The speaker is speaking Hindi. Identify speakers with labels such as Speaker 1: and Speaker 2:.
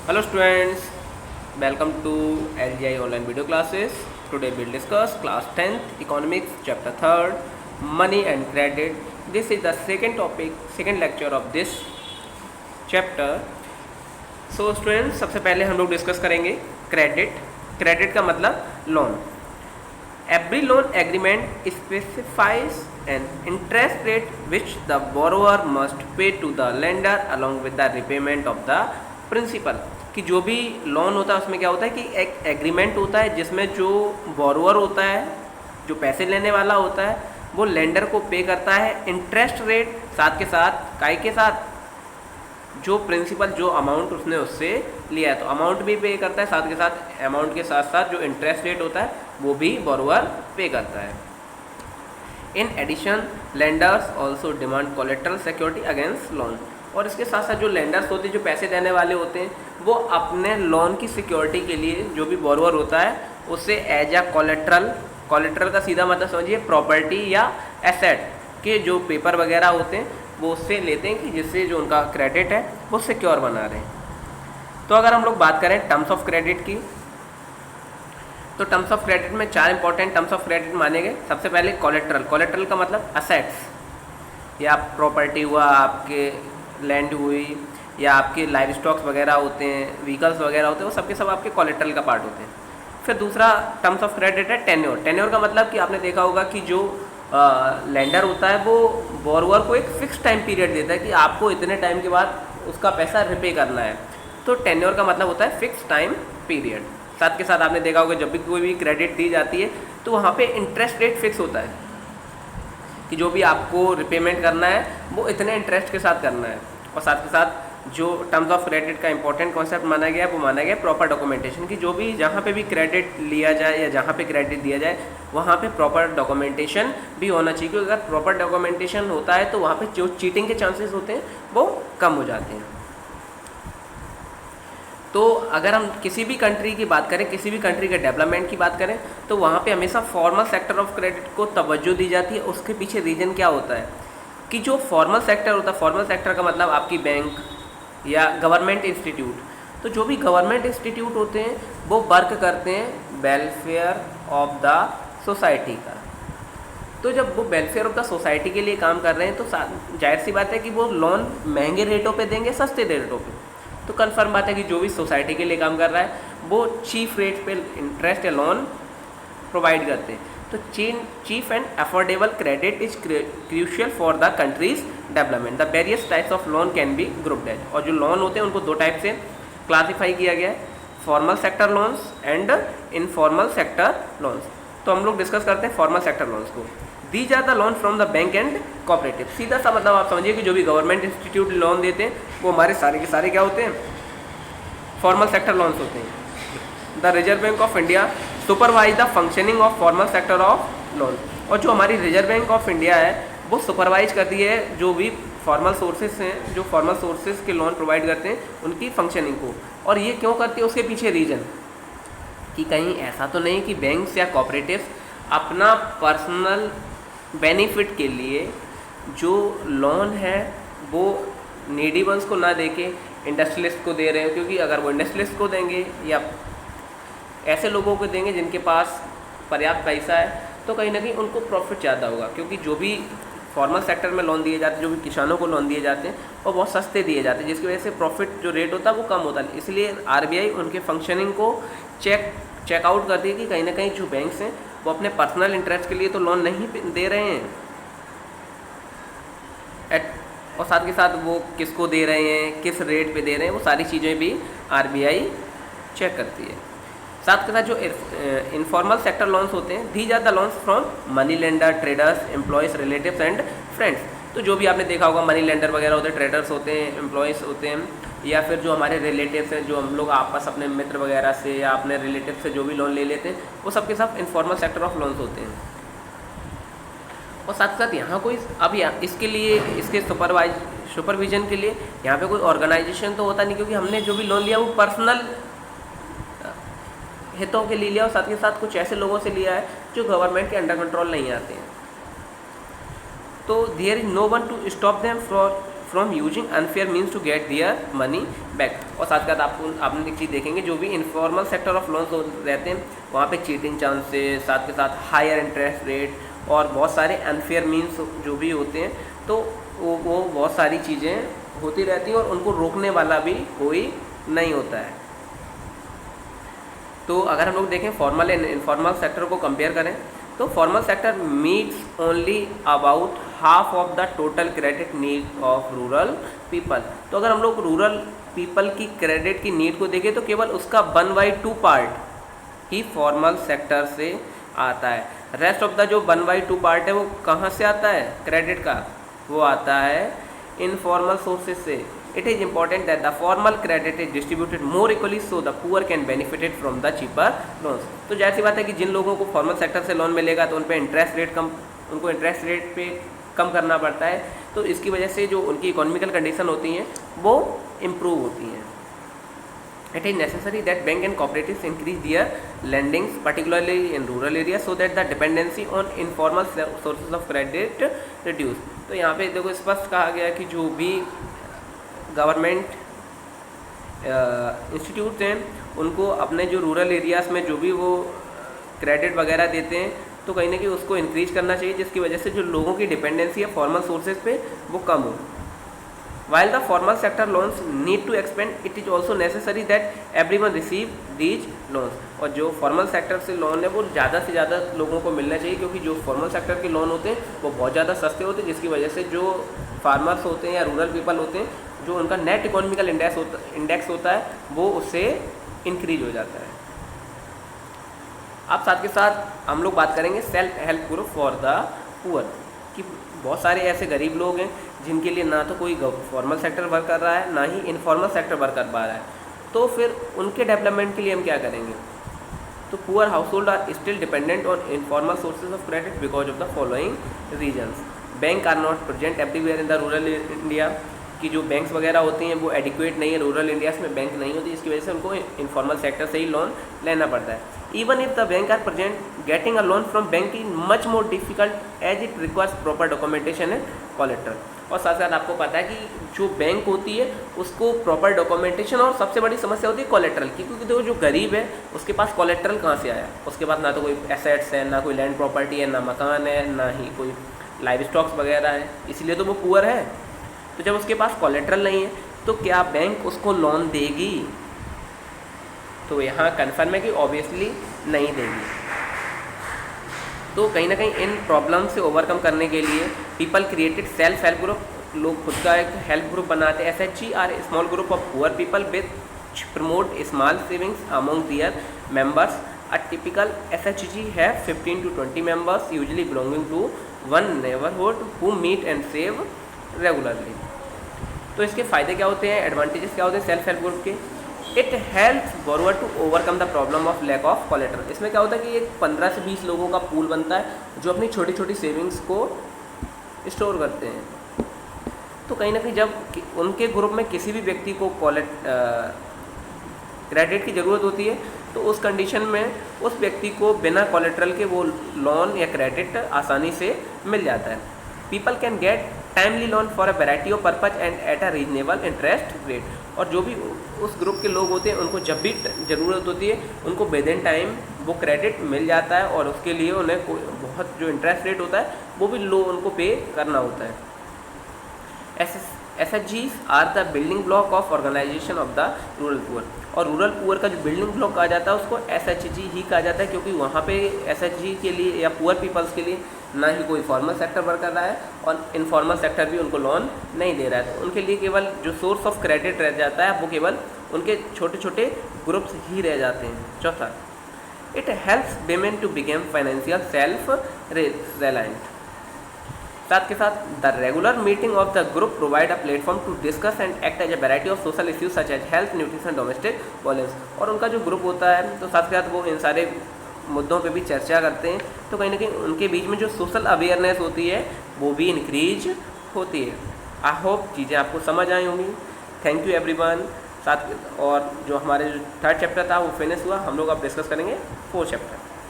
Speaker 1: Hello students, welcome to LGI online video classes. Today we'll discuss class 10th economics chapter 3rd money and credit. This is the second topic, second lecture of this chapter. So students, सबसे पहले हम लोग डिस्कस करेंगे क्रेडिट का मतलब loan. Every loan agreement specifies an interest rate which the borrower must pay to the lender along with the repayment of the principal. कि जो भी लोन होता है उसमें क्या होता है कि एक एग्रीमेंट होता है जिसमें जो बोरोवर होता है, जो पैसे लेने वाला होता है, वो लेंडर को पे करता है इंटरेस्ट रेट साथ के साथ काय के साथ जो प्रिंसिपल जो अमाउंट उसने उससे लिया है तो अमाउंट भी पे करता है, साथ के साथ अमाउंट के साथ साथ जो इंटरेस्ट रेट होता है वो भी बोरोवर पे करता है. In addition lenders also demand collateral security against loan. और इसके साथ साथ जो लेंडर्स होते हैं, जो पैसे देने वाले होते हैं, वो अपने लोन की सिक्योरिटी के लिए जो भी बोरोवर होता है उससे एज अ कोलेट्रल का सीधा मतलब समझिए प्रॉपर्टी या एसेट के जो पेपर वगैरह होते हैं वो उससे लेते हैं कि जिससे जो उनका क्रेडिट है वो सिक्योर बना रहे हैं. तो अगर हम लोग बात करें टर्म्स ऑफ क्रेडिट की, तो टर्म्स ऑफ क्रेडिट में 4 इंपॉर्टेंट टर्म्स ऑफ क्रेडिट माने गए. सबसे पहले कोलेट्रल का मतलब असेट्स या प्रॉपर्टी हुआ, आपके लैंड हुई या आपके लाइव स्टॉक्स वगैरह होते हैं, व्हीकल्स वगैरह होते हैं, वो सबके सब आपके कोलेट्रल का पार्ट होते हैं. फिर दूसरा टर्म्स ऑफ क्रेडिट है टेन्योर का मतलब कि आपने देखा होगा कि जो लेंडर होता है वो बोरोवर को एक फिक्स टाइम पीरियड देता है कि आपको इतने टाइम के बाद उसका पैसा रिपे करना है. तो टेन्योर का मतलब होता है फिक्स टाइम पीरियड. साथ के साथ आपने देखा होगा जब भी कोई भी क्रेडिट दी जाती है तो वहाँ पे इंटरेस्ट रेट फिक्स होता है कि जो भी आपको रिपेमेंट करना है वो इतने इंटरेस्ट के साथ करना है. और साथ के साथ जो टर्म्स ऑफ क्रेडिट का इंपॉर्टेंट कॉन्सेप्ट माना गया है वो माना गया प्रॉपर डॉक्यूमेंटेशन की जो भी जहाँ पे भी क्रेडिट लिया जाए या जहाँ पे क्रेडिट दिया जाए वहाँ पे प्रॉपर डॉक्यूमेंटेशन भी होना चाहिए. क्योंकि अगर प्रॉपर डॉक्यूमेंटेशन होता है तो वहाँ पे जो चीटिंग के चांसेस होते हैं वो कम हो जाते हैं. तो अगर हम किसी भी कंट्री की बात करें, किसी भी कंट्री के डेवलपमेंट की बात करें तो वहाँ पे हमेशा फॉर्मल सेक्टर ऑफ क्रेडिट को तवज्जो दी जाती है. उसके पीछे रीज़न क्या होता है कि जो फॉर्मल सेक्टर होता है, फॉर्मल सेक्टर का मतलब आपकी बैंक या गवर्नमेंट इंस्टीट्यूट, तो जो भी गवर्नमेंट इंस्टीट्यूट होते हैं वो वर्क करते हैं वेलफेयर ऑफ द सोसाइटी का. तो जब वो वेलफेयर ऑफ द सोसाइटी के लिए काम कर रहे हैं तो जाहिर सी बात है कि वो लोन महंगे रेटों पे देंगे, सस्ते रेटों पे. तो कन्फर्म बात है कि जो भी सोसाइटी के लिए काम कर रहा है वो चीफ रेट पे इंटरेस्ट या लोन प्रोवाइड करते हैं. तो cheap and affordable credit is crucial for the country's development. The various types of loan can be grouped as. और जो लोन होते हैं उनको 2 टाइप से क्लासीफाई किया गया है, formal sector loans and informal sector loans. तो हम लोग डिस्कस करते हैं फॉर्मल सेक्टर लोन्स को. These are the loan from the bank and cooperative. सीधा सा मतलब आप समझिए कि जो भी गवर्नमेंट इंस्टीट्यूट लोन देते हैं वो हमारे सारे के सारे क्या होते हैं, फॉर्मल सेक्टर लोन्स होते हैं. The reserve bank of India supervise the functioning of formal sector of loan. और जो हमारी रिजर्व बैंक ऑफ इंडिया है वो सुपरवाइज करती है जो भी फॉर्मल सोर्सेज हैं, जो फॉर्मल सोर्सेज के लोन प्रोवाइड करते हैं उनकी फंक्शनिंग को. और ये क्यों करती है, उसके पीछे रीजन कि कहीं ऐसा तो नहीं कि बैंक्स या कोऑपरेटिव्स अपना पर्सनल बेनिफिट के लिए जो लोन है वो नीडी वंस को ना देके इंडस्ट्रियलिस्ट को दे रहे हैं. क्योंकि अगर वो इंडस्ट्रियलिस्ट को देंगे या ऐसे लोगों को देंगे जिनके पास पर्याप्त पैसा है तो कहीं ना कहीं उनको प्रॉफिट ज़्यादा होगा. क्योंकि जो भी फॉर्मल सेक्टर में लोन दिए जाते हैं, जो भी किसानों को लोन दिए जाते हैं वो बहुत सस्ते दिए जाते हैं, जिसकी वजह से प्रॉफिट जो रेट होता है वो कम होता है. इसलिए आरबीआई उनके फंक्शनिंग को चेकआउट करती है कि कहीं ना कहीं जो बैंक्स हैं वो अपने पर्सनल इंटरेस्ट के लिए तो लोन नहीं दे रहे हैं और साथ के साथ वो किसको दे रहे हैं, किस रेट पे दे रहे हैं, वो सारी चीज़ें भी आरबीआई चेक करती है. साथ के साथ जो इनफॉर्मल सेक्टर लोन्स होते हैं, these are the loans from money lender, traders, employers, relatives and friends. तो जो भी आपने देखा होगा मनी लेंडर वगैरह होते हैं, ट्रेडर्स होते हैं, एम्प्लॉयज़ होते हैं, या फिर जो हमारे रिलेटिव्स हैं, जो हम लोग आपस अपने मित्र वगैरह से या अपने रिलेटिव से जो भी लोन ले लेते हैं वो सबके सब इनफॉर्मल सेक्टर ऑफ लोन्स होते हैं. और साथ साथ यहाँ कोई अब इसके लिए इसके सुपरविजन के लिए यहाँ पे कोई ऑर्गेनाइजेशन तो होता नहीं, क्योंकि हमने जो भी लोन लिया वो पर्सनल हितों के लिए लिया और साथ के साथ कुछ ऐसे लोगों से लिया है जो गवर्नमेंट के अंडर कंट्रोल नहीं आते हैं. तो there is no one to stop them from using unfair means to get their money back. और साथ साथ आपने एक चीज़ देखेंगे, जो भी इनफॉर्मल सेक्टर ऑफ लोन्स रहते हैं वहाँ पे चीटिंग चांसेस, साथ के साथ हायर इंटरेस्ट रेट और बहुत सारे अनफेयर मीन्स जो भी होते हैं, तो वो बहुत सारी चीज़ें होती रहती हैं और उनको रोकने वाला भी कोई नहीं होता है। तो अगर हम लोग देखें फॉर्मल एंड इनफॉर्मल सेक्टर को कंपेयर करें, तो formal sector meets only about half of the total credit need of rural people. तो अगर हम लोग रूरल पीपल की क्रेडिट की नीड को देखें तो केवल उसका 1/2 पार्ट ही फॉर्मल सेक्टर से आता है। रेस्ट ऑफ द जो 1/2 पार्ट है वो कहाँ से आता है क्रेडिट का, वो आता है इनफॉर्मल सोर्सेज से। It is important that the formal credit is distributed more equally so the poor can benefit from the cheaper loans। तो जाहिर सी बात है कि जिन लोगों को फॉर्मल सेक्टर से लोन मिलेगा तो उन पे इंटरेस्ट रेट पे कम करना पड़ता है, तो इसकी वजह से जो उनकी इकोनॉमिकल कंडीशन होती हैं वो इम्प्रूव होती हैं। It is necessary that bank and cooperatives increase their lendings, particularly in rural areas, so that the dependency on informal sources of credit reduce। तो यहाँ पे देखो स्पष्ट कहा गया कि जो भी गवर्नमेंट इंस्टीट्यूट हैं उनको अपने जो रूरल एरियाज़ में जो भी वो क्रेडिट वगैरह देते हैं तो कहीं ना कहीं उसको इंक्रीज करना चाहिए, जिसकी वजह से जो लोगों की डिपेंडेंसी है फॉर्मल सोर्सेज पे वो कम हो। While the formal sector loans need to expand, it is also necessary that everyone receive these loans. और जो फॉर्मल सेक्टर से लोन है वो ज़्यादा से ज़्यादा लोगों को मिलना चाहिए, क्योंकि जो फॉर्मल सेक्टर के लोन होते हैं वो बहुत ज़्यादा सस्ते होते हैं, जिसकी वजह से जो फार्मर्स होते हैं या रूरल पीपल होते हैं, जो उनका नेट इकोनॉमिकल इंडेक्स होता है वो उससे इंक्रीज हो जाता है। अब साथ के साथ हम लोग बात करेंगे self help group for the poor, कि बहुत सारे ऐसे गरीब लोग हैं जिनके लिए ना तो कोई फॉर्मल सेक्टर वर्क कर रहा है ना ही इनफॉर्मल सेक्टर वर्क कर पा रहा है, तो फिर उनके डेवलपमेंट के लिए हम क्या करेंगे। तो poor household are still dependent on informal sources of credit because of the following reasons. Bank are not present everywhere in the rural India, कि जो बैंक्स वगैरह होती हैं वो एडिक्वेट नहीं है, रूरल इंडियाज़ में बैंक नहीं होती, इसकी वजह से उनको इनफॉर्मल सेक्टर से ही लोन लेना पड़ता है। Even if the bank are present, getting a loan from bank is much more difficult as it requires proper documentation and collateral. और साथ साथ आपको पता है कि जो बैंक होती है उसको प्रॉपर डॉक्यूमेंटेशन और सबसे बड़ी समस्या होती है कोलेट्रल की, क्योंकि देखो जो गरीब है उसके पास कोलेट्रल कहाँ से आया, उसके पास ना तो कोई एसेट्स है, ना कोई लैंड प्रॉपर्टी है, ना मकान है, ना ही कोई लाइव स्टॉक्स वगैरह है, इसीलिए तो वो पुअर है। तो जब उसके पास कोलेट्रल नहीं है तो क्या बैंक उसको लोन देगी, तो यहाँ कन्फर्म है कि ऑब्वियसली नहीं देगी। तो कहीं ना कहीं इन प्रॉब्लम से ओवरकम करने के लिए people created self help group, लोग खुद का एक हेल्प ग्रुप बनाते हैं। SHG are small group of poor people which promote small savings among their members. A typical SHG है 15 to 20 members usually belonging to one neighborhood who meet and save regularly. तो इसके फ़ायदे क्या होते हैं, एडवांटेजेस क्या होते हैं सेल्फ हेल्प ग्रुप के। It helps borrower to overcome the problem of lack of collateral. इसमें क्या होता है कि एक 15 से 20 लोगों का पूल बनता है जो अपनी छोटी छोटी सेविंग्स को स्टोर करते हैं। तो कहीं ना कहीं जब उनके ग्रुप में किसी भी व्यक्ति को क्रेडिट की ज़रूरत होती है तो उस कंडीशन में उस व्यक्ति को बिना कोलेट्रल के वो लोन या क्रेडिट आसानी से मिल जाता है। People can get timely loan for a variety of purpose and at a reasonable interest rate. और जो भी उस ग्रुप के लोग होते हैं उनको जब भी ज़रूरत होती है उनको विद इन टाइम वो क्रेडिट मिल जाता है, और उसके लिए उन्हें बहुत जो इंटरेस्ट रेट होता है वो भी लो उनको पे करना होता है। SHGs are the building block of organization of the rural poor. और रूरल पुअर का जो बिल्डिंग ब्लॉक कहा जाता है उसको SHG ही कहा जाता है, क्योंकि वहाँ पे SHG के लिए या पुअर पीपल्स के लिए ना ही कोई फॉर्मल सेक्टर वर्क कर रहा है और इनफॉर्मल सेक्टर भी उनको लोन नहीं दे रहा है। तो उनके लिए केवल जो सोर्स ऑफ क्रेडिट रह जाता है वो केवल उनके छोटे छोटे ग्रुप्स ही रह जाते हैं। चौथा, it helps women to become financial self reliant. साथ के साथ the regular meeting of the group provide a platform to discuss and act as a variety of social issues such as health, nutrition, domestic violence. और उनका जो ग्रुप होता है तो साथ के साथ वो इन सारे मुद्दों पे भी चर्चा करते हैं, तो कहीं ना कहीं उनके बीच में जो सोशल अवेयरनेस होती है वो भी इंक्रीज होती है। आई होप चीज़ें आपको समझ आई होंगी। Thank you everyone. साथ और जो हमारे जो 3rd चैप्टर था वो फिनिश हुआ, हम लोग अब डिस्कस करेंगे 4th चैप्टर।